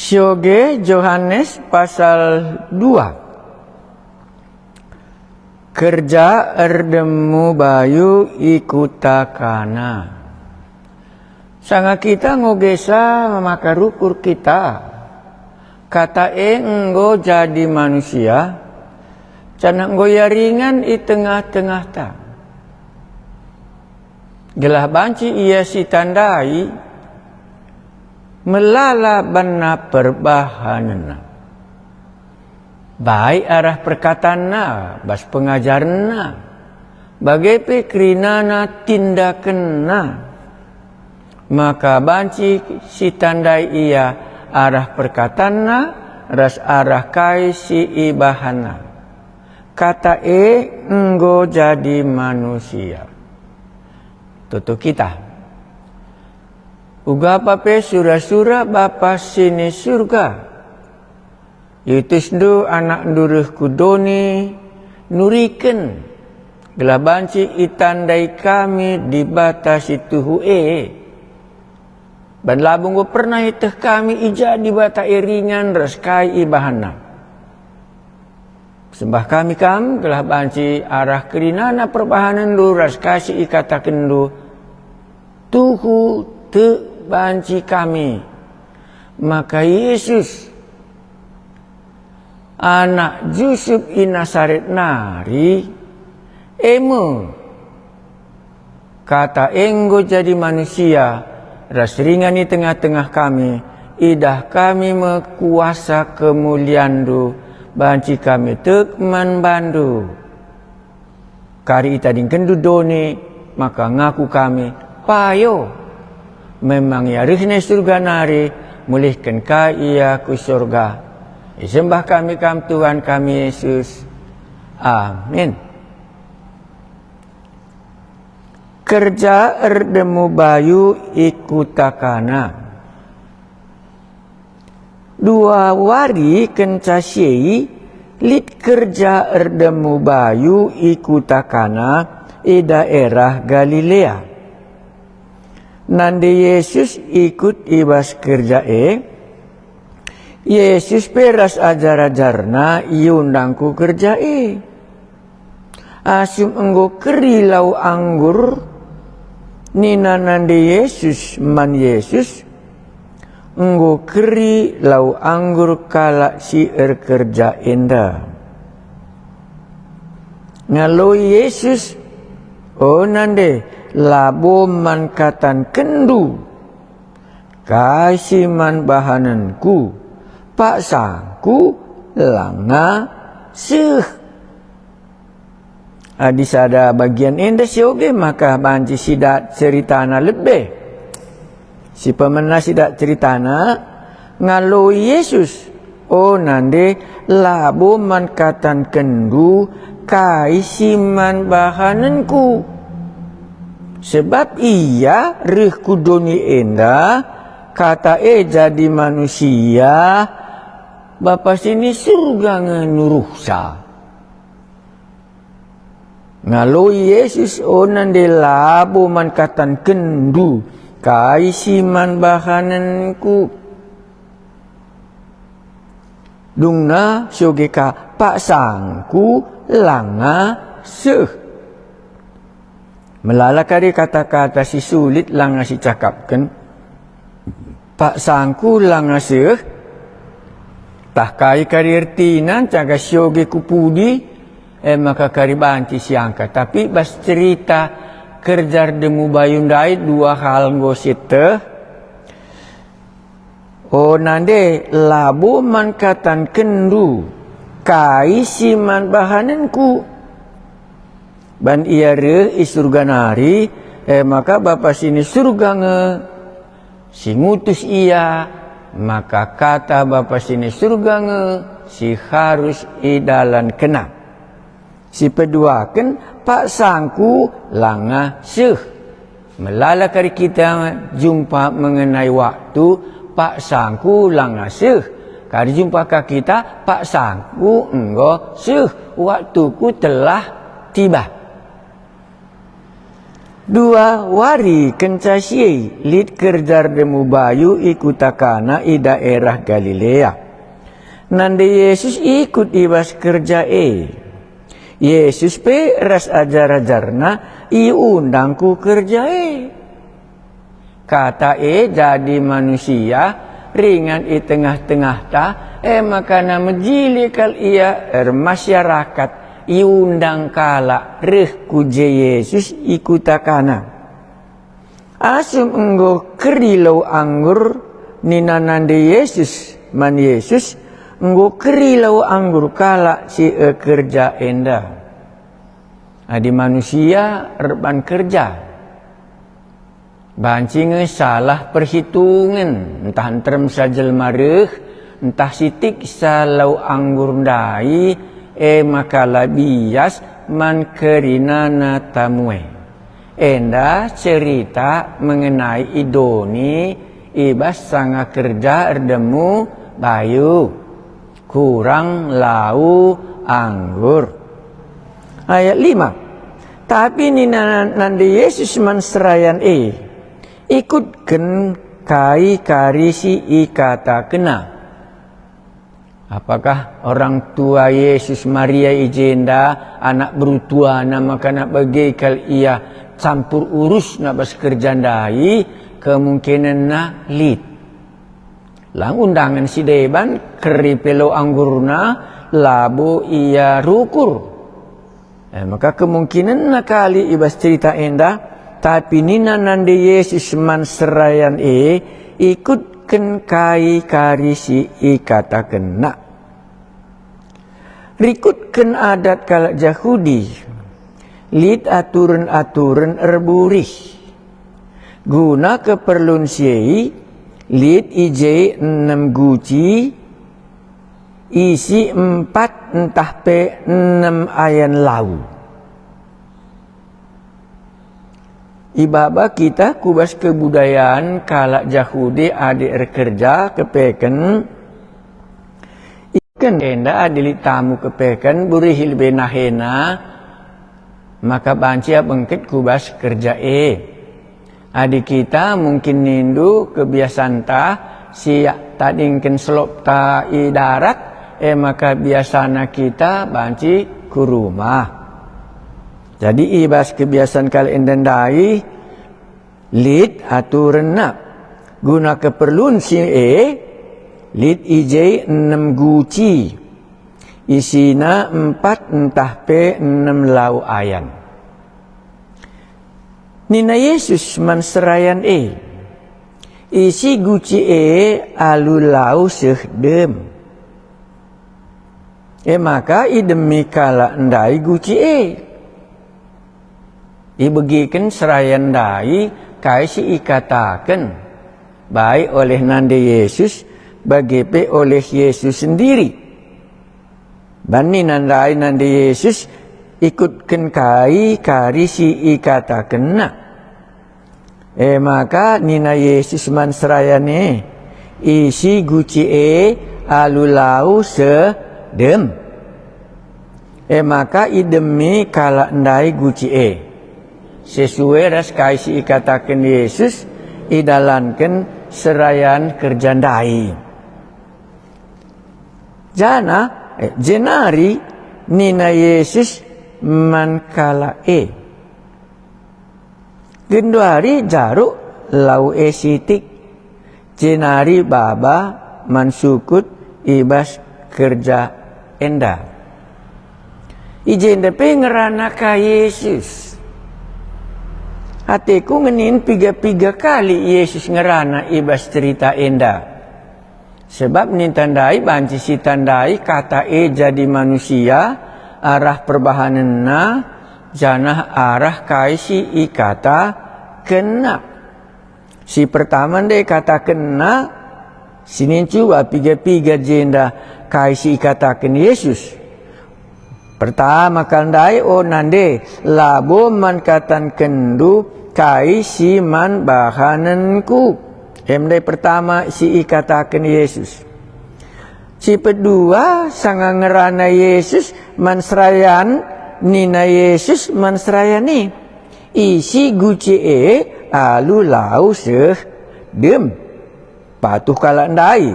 Syoge Yohanes pasal 2. Kerja erdemu bayu ikutakana. Sanga kita ngogesa memakai rukur kita. Kata enggo jadi manusia. Cana enggo yaringan i tengah-tengah ta. Gelah banci ia si tandai. Melala bana perbahanana. Baik arah perkataanna, bas pengajarna. Bagai pikrinana tindakanna. Maka banci si tandai ia arah perkataanna, ras arah kai si ibahana. Kata enggo jadi manusia. Tutup kita. Uga pape surah-surah bapa sini surga. Yutusdu anak nduruh kudoni nuriken. Gelabanci itandai kami dibatasi tuhu'e. Ban labung go pernah iteh kami ija dibata iringan reskai ibahana. Sembah kami gelabanci arah kerinana perbahanan du raskasi ikatakan du tuhu te banci kami. Maka Yesus anak Yusuf Nazaret nari emu kata enggo jadi manusia ras ringan di tengah-tengah kami idah kami mekuasa kemuliandu banci kami tekman bandu kari itading kendu doni maka ngaku kami payo memang ya rihne surga nari mulihkan ka ia ku surga. Sembah kami Tuhan kami Yesus. Amin. Kerja erdemu bayu ikutakana. Dua wari kencasei lit kerja erdemu bayu ikutakana di daerah Galilea. Nandi Yesus ikut ibas kerja Yesus peras ajar-ajarna iundangku kerja asum enggo keri lau anggur nina nandi Yesus man Yesus enggo keri lau anggur kala si kerja indah ngalo Yesus nande labo man katan kendu kasih man bahananku pak sangku langa seh hadis ada bagian indah sioge maka banci sidat ceritana lebih si pemenang sidat ceritana ngalo Yesus nande labo man katan kendu kasih man bahananku sebab ia rih kudoni enda kata jadi manusia bapa sini surga ngenuruhsa ngalo Yesus nande labo man katan kendu kaisi man bahananku dungna syogeka pak sangku langa seh melala kari kata-kata si sulit lang si cakapkan pak sangku lang seh tah kai kari ertinan caga syoge kupudi maka kari banci siangka tapi bas cerita kerjar demu bayun dai dua hal ngosite nande labo man katan kendu kai siman bahananku ban ia re surga nari maka bapa sini surga si ngutus ia maka kata bapa sini surga si harus idalan kena si peduakan pak sangku langa seh melala kari kita jumpa mengenai waktu pak sangku langa seh kari jumpa kita pak sangku enggo seh waktuku telah tiba. Dua wari kencasiai lid kerjar demu bayu ikutakana i daerah Galilea. Nande Yesus ikut ibas kerja Yesus pe ras ajar-ajarna i undangku kerja Kata jadi manusia ringan i tengah-tengah ta makana menjili kal ia masyarakat iundang kala reh kuje Yesus ikutakana. Asum enggo kerilau anggur ninanande Yesus man Yesus enggo kerilau anggur kala si kerja enda. Adi manusia reban kerja. Bancing salah perhitungan entah terem sajel mareh entah sitik salau anggur dai makala bias man kerinana tamue. Enda cerita mengenai idoni ibas sanga kerja erdemu bayu kurang lau anggur. Ayat 5. Tapi nande Yesus man serayan ikutken kai karisi ikata kena. Apakah orang tua Yesus Maria ijenda anak berutua nama kana bagaikan ia campur urus nak bas kerjandai kemungkinan na lid. Lang undangan si deban keripelo anggurna labo ia rukur. Maka kemungkinan na kali ibas cerita enda tapi nina nande Yesus man serayan ikutken kai karisi ikata kena. Rikutken adat kalak Yahudi lid aturan-aturan erburih guna keperluan siai lid ije 6 guci isi 4 entah pe 6 ayan lau. Ibaba kita kubas kebudayaan kalak Yahudi adik kerja kepeken ikan enda adili tamu kepeken burihil benahena maka bancia bengket kubas kerja adik kita mungkin nindu kebiasaan ta siak tadingken selop ta i darat maka biasana kita banci ku rumah. Jadi ibas kebiasaan kali endandai lid aturan nak guna keperluan si lid ij 6 guci isina 4 entah pe 6 lau ayan. Nina Yesus man serayan isi guci alu lau sehdem. Maka idemi kala endai guci ibegikan serayan dai kai si ikatakan baik oleh nande Yesus bagi pe oleh Yesus sendiri. Bani nandai nande Yesus ikutkan kai kari si ikatakan nak. Maka nina Yesus man serayan isi guci alu lau sedem. Maka idemi kala ndai guci sesuai ras kaisi ikatakan Yesus idalankan serayan kerjandai. Jana jenari nina Yesus man kala genduari jaruk lau sitik jenari baba man sukut ibas kerja enda. Ijenda pe ngerana ka Yesus. Hatiku ngenin 3 kali Yesus ngerana ibas cerita enda. Sebab nintandai banci si tandai kata jadi manusia arah perbahanena janah arah kaisi ikata kena. Si pertama deh kata kena sinin cuba 3 jenda kaisi ikatakan Yesus. Pertama kandai nande labo man katan kendu kai si man bahananku. Emdai pertama si ikatakan Yesus. Si kedua sanga ngerana Yesus man serayan nina Yesus man serayani. isi guci alu lau dem patuh kalak ndai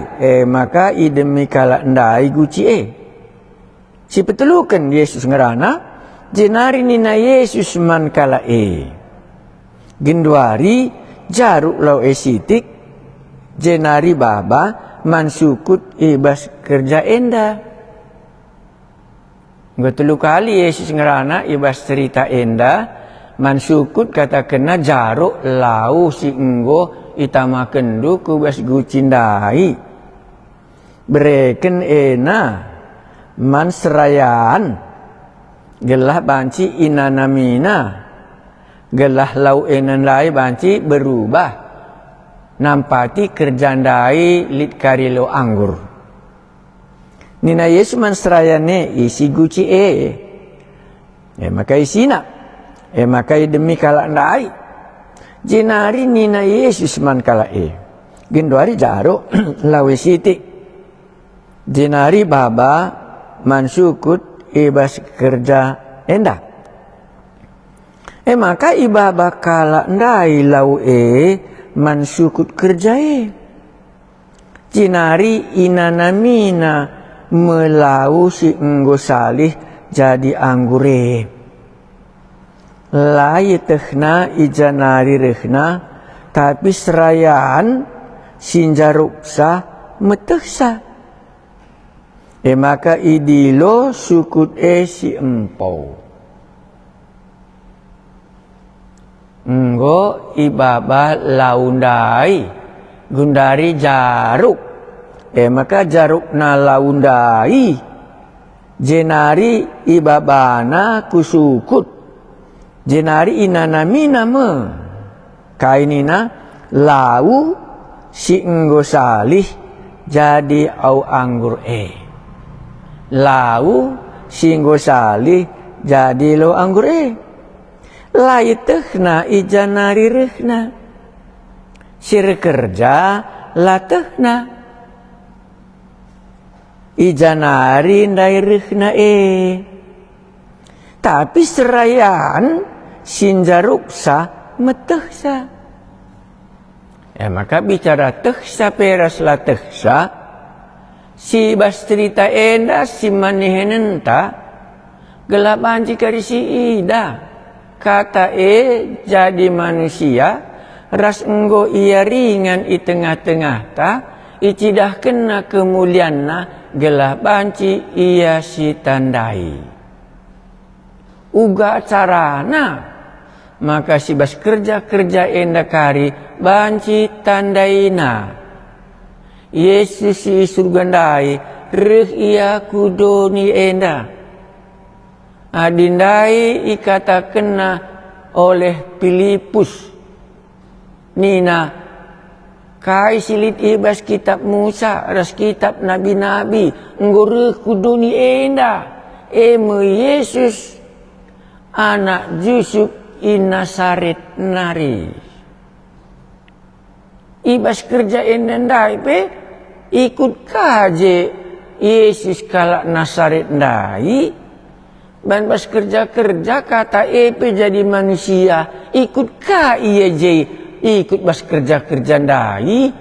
maka idemi kalak ndai guci si petelukan Yesus ngerana jenari nina Yesus man kalak gendwari jaruk lau sitik jenari baba man sukut ibas kerja enda. Nggak kali Yesus ngerana ibas cerita enda man sukut kata kena jaruk lau si enggo itama kendu kubas gucindai bereken ena man serayaan gelah banci inanamina gelah lau enan lai banci berubah nampati kerjandai lit karilo anggur nina Yesus man serayane isi guci maka isina maka demi kalak ndai jenari nina Yesus man kalak gendwari jaro lawe siti jenari baba man sukut ibas kerja enda maka ibaba kalak ndai lau man sukut kerja jenari inanamina melau si enggo salih jadi anggure lai tehna ijanari rehna tapi serayaan sinjaruksa metehsa maka idilo sukut si empau enggo ibaba laundai gundari jaruk maka jaruk na laundai jenari ibabana kusukut jenari inanamina me kainina lau si enggo salih jadi au anggur lau si enggo salih jadi lo anggur lai tehna ijanari rehna sir kerja la tehna ijanari ndai rehna tapi serayaan sinjaruksa metehsa maka bicara tehsa peras la tehsa si bas cerita enda si manihenenta gelapan jika si ida kata jadi manusia ras enggo ia ringan i tengah-tengah ta icidah kena kemulianna gelah banci ia si tandai uga carana maka si bas kerja enda kari banci tandaina Yesus si surgandai reh ia kudoni enda adindai ikata kena oleh Filipus nina kai silit ibas kitab Musa ras kitab nabi-nabi nggoreh kuduni enda Yesus anak Yusuf Nazaret nari ibas kerja endai pe ikut kaje Yesus kalak Nazaret ndai ban bas kerja kata jadi manusia ikut ka iya je ikut bas kerja ndai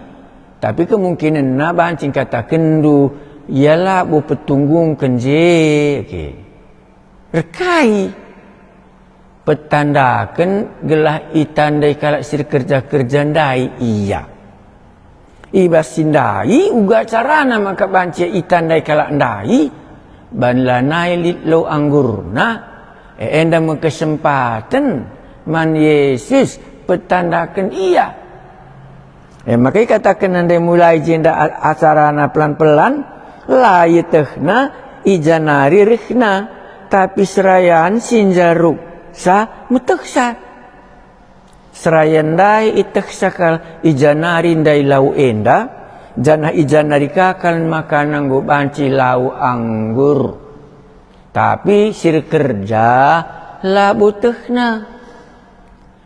tapi kemungkinan na bancing kata kendu ialah bu petunggung kenje rekai petandakan gelah itandai kalak sir kerja ndai iya ibas sindai uga carana maka banci itandai kalak ndai ban lanai lit lo anggurna enda kesempatan man Yesus petandakan iya maka katakan anda mulai jenda acarana pelan-pelan lai tehna ijanari rehna tapi serayaan sinjaruk sa muteksa serayan dai iteksa kal ijanari ndai lau enda janah ijanari kakal makanan go banci lau anggur tapi sir kerja labu tehna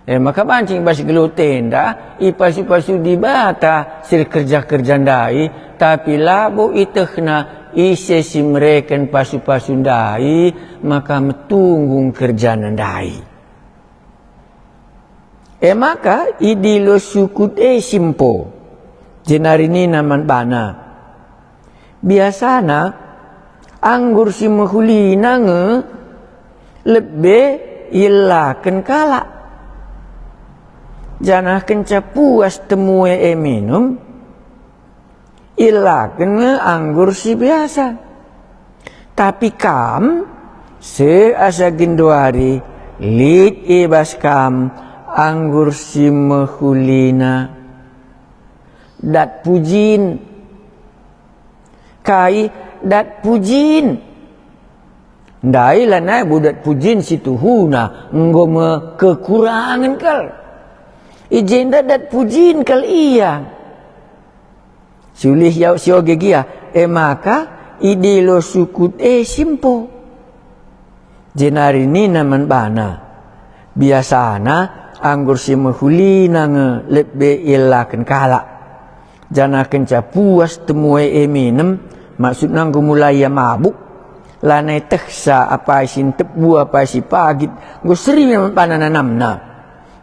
maka bancing bas gelu tenda ipasu-pasu dibata sir kerja ndai tapi labu itehna ise si mereken pasu-pasu ndai maka metunggung kerja ndai Maka idilo sukut simpo. Jenari ni naman bana. Biasana anggur si mahulina nge lebih ilaken kala. Janah kenca puas temue minum ilaken nge anggur si biasa. Tapi kam seasa gindoari lit ibas kam anggur si mahulina dat pujin kai dat pujin ndai lana budat pujin situhuna ngome kekurangan kal ijenda dat pujin kal iya sulih yau sioge gia maka idilo sukut simpo jenari ni naman bana biasana anggur si mahulina nge lebih ilaken kala jana kenca puas temue minum maksud nanggu mulai ya mabuk lanai teksa apa isin tebu apa isi pagit go sering memang pananamna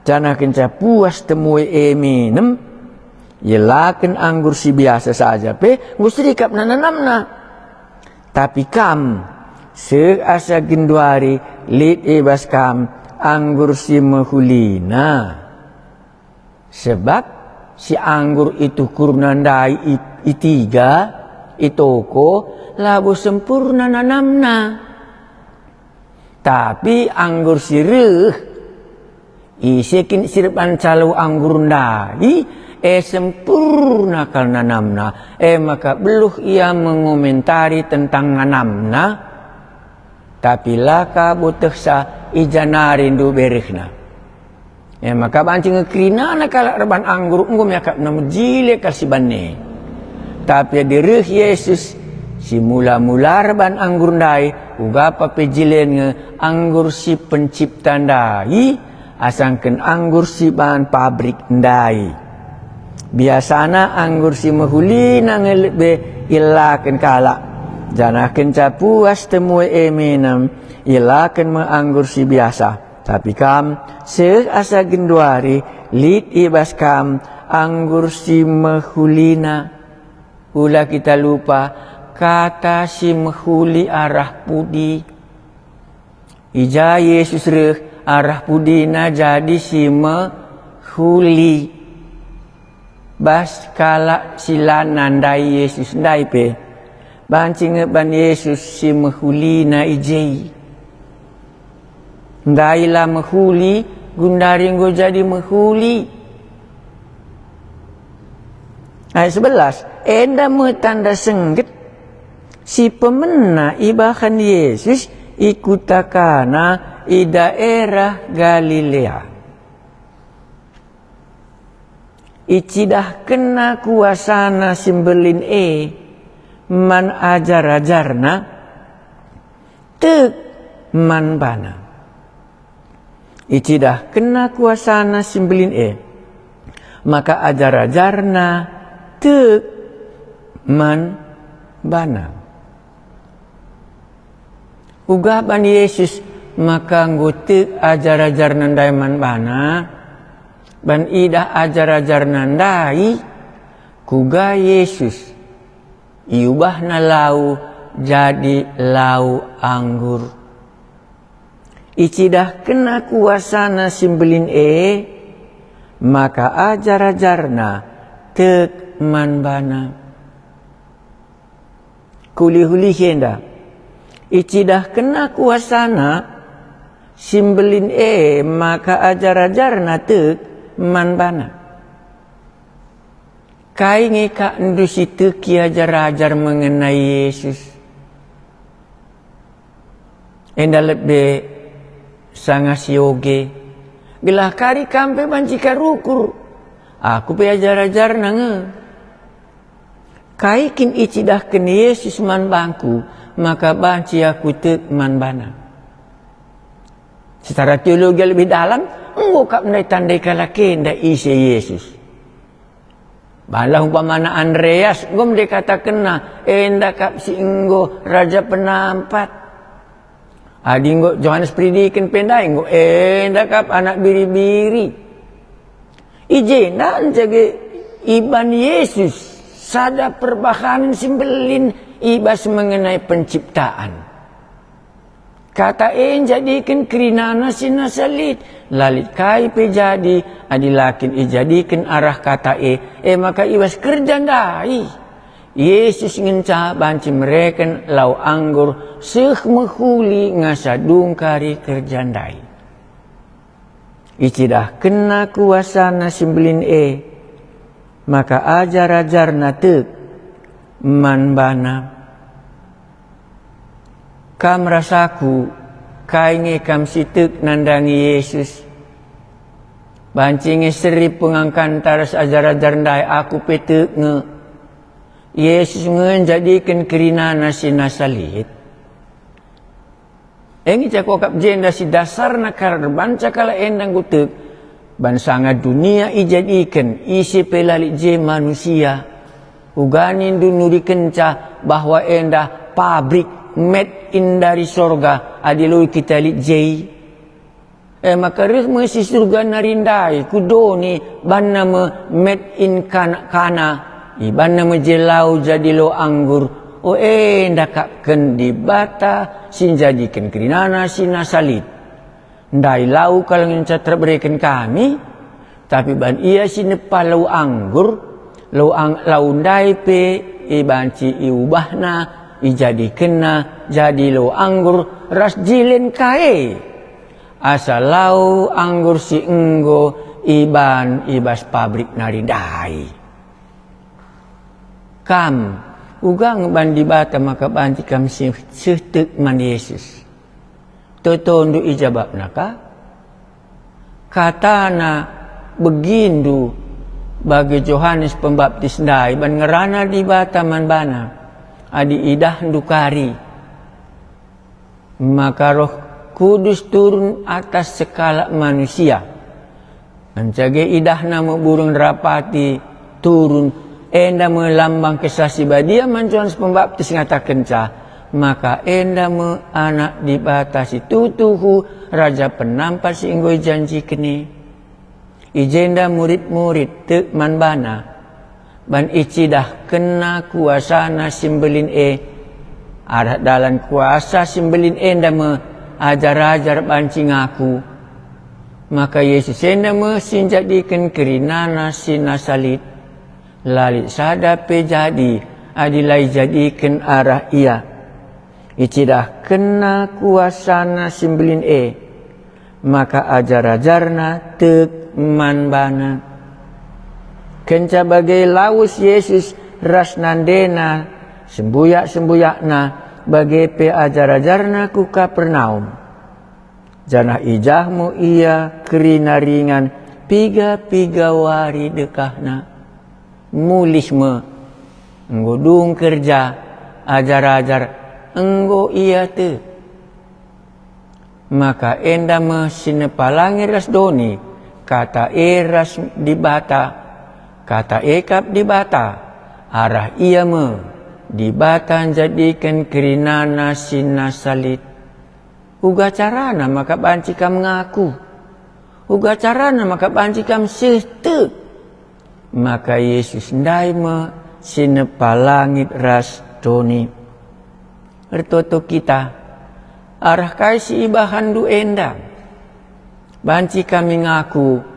jana kenca puas temue minum yelaken anggur si biasa saja pe go serikap nananamna tapi kam seasa gendwari lit ibas kam anggur si mahulina sebab si anggur itu kurnandai itiga itoko labu sempurna nanamna tapi anggur sirih isekin sirpan calu anggur ndai sempurna kal nanamna maka beluh ia mengomentari tentang nanamna tapi laka buteksa ijanarin du berihna maka bancing ngekrina na kalak reban anggur ngom yakap namu jile kasibane tapi dirih Yesus si mula-mula reban anggur ndai uga papejilen nge anggur si pencipta ndai asangken anggur si bahan pabrik ndai biasana anggur si mahulina nge lebe ilaken kala jana kenca puas temue minum ilaken me anggur si biasa tapi kam seasa gendwari lit ibas kam anggur si mahulina ula kita lupa kata si mahuli arah pudi ija Yesus reh arah pudina jadi si mahuli bas kala silana ndai Yesus ndai pe bancing ban Yesus si mahulina ijei ndai la mahuli gundari ngo jadi mahuli ayat 11 enda tanda sengget si pemena ibahan Yesus ikutakana i daerah Galilea icidah kena kuasana simbelin man ajar-ajarna tek man bana icidah kena kuasana simbelin maka ajar-ajarna tek man bana ugaban Yesus maka ngotek ajar-ajarna ndai man bana ban idah ajar-ajar nandai kuga Yesus iubah na lau jadi lau anggur icidah kena kuasana simbelin maka ajar-ajarna tek man bana kuli-huli henda icidah kena kuasana simbelin maka ajar-ajarna tek man bana kai ngeka ndusi teki ajar-ajar mengenai Yesus enda lebih sangat sioge gelah kari kampe bancika rukur aku pe ajar-ajar nange kai kin icidah ken Yesus man bangku maka banci aku tek man bana secara teologi lebih dalam ngokap ndai tandai kalake nda isi Yesus balah umpamana Andreas ngom de kata kena enda kap si enggo raja penampat adi nggo Johannes Pridiken pendai nggo enda kap anak biri-biri Ijena jaga iban Yesus sada perbahanan simbelin ibas mengenai penciptaan. Kata jadikan kerinana sina salit. Lalit kai pe jadi. Adilakin jadikan arah kata maka ibas kerja dai. Yesus ngenca banci mereka lau anggur. Seh mehuli ngasadung kari kerja dai. Icidah kena kuasana simbelin maka ajar-ajar natek man bana. Kam rasaku kainge kam sitek nandangi Yesus. Bancinge seri pengangkan taras ajar-ajar ndai aku petek nge. Yesus ngenjadikan kerinana sina salit. Engi cakokap jenda si dasar nakar banca kala endang gutek. Bansanga dunia ijadikan isi pelalik je manusia. Uganin dunu dikenca bahwa endah pabrik made in dari sorga adilui kita lihat jai maka ritme si surga narindai kudoni banna made in kana ibanna jelau jadi lo anggur ndakaken di bata sin jadikan kerinana sina salit ndai lau kalau ngenca terberikan kami tapi ban ia sinepa lau anggur lau ndai pe ibanci iubahna ijadi kena jadi lo anggur ras jilin kae asal lau anggur si enggo iban ibas pabrik narindai kam ugang bandi bata maka banti kam sehtek man Yesus totondu ijabab naka katana begindu bagi Yohanes Pembaptis dai ban ngerana di bata man bana adi idah dukari maka Roh Kudus turun atas skala manusia mencage idah nama burung rapati turun enda melambang kesasi badia Yohanes Pembaptis ngatakan maka enda me anak dibatasi tutuhu raja penampas inggo janji kini ijenda murid-murid tek manbana ban icidah kena kuasana simbelin ada dalam kuasa simbelin ndama ajar-ajar banci ngaku maka Yesus ndama sinjadikan kerinana sina salit lalit sadape jadi adilai jadikan arah ia icidah kena kuasana simbelin maka ajar-ajarna tek manbana kenca bagai laus Yesus ras nandena sembuyak-sembuyakna bagai pe ajar-ajarna ku Kapernaum. Janah ijahmu ia kerina ringan piga-piga wari dekahna. Mulisme nggodung kerja ajar-ajar enggo ia te. Maka enda me sinepalangi ras doni kata ras dibata. Kata ekap di bata, arah ia di bata jadikan kerinana sina salit. Uga carana maka banci kam ngaku. Uga carana maka banci kam sehte. Maka Yesus ndai sinepa langit ras doni. Ertoto kita, arah kaisi ibahan du endang. Banci kami ngaku.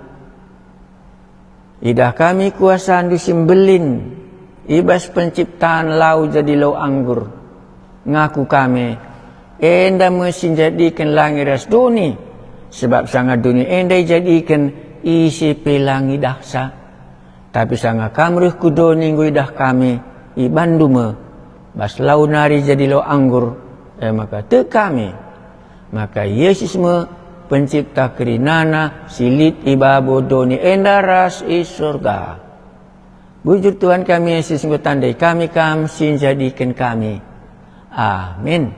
Idah kami kuasaan disimbelin ibas penciptaan lau jadi lau anggur ngaku kami enda mesin jadikan langit ras duni sebab sangat dunia enda jadikan isi pelangi dahsa tapi sangat kamruh kudoni idah kami ibandu bas lau nari jadi lau anggur maka te kami maka Yesus pencipta kerinana silit ibabo doni endaras surga. Bujur Tuhan kami Yesus tandai kami sin jadikan kami. Amin.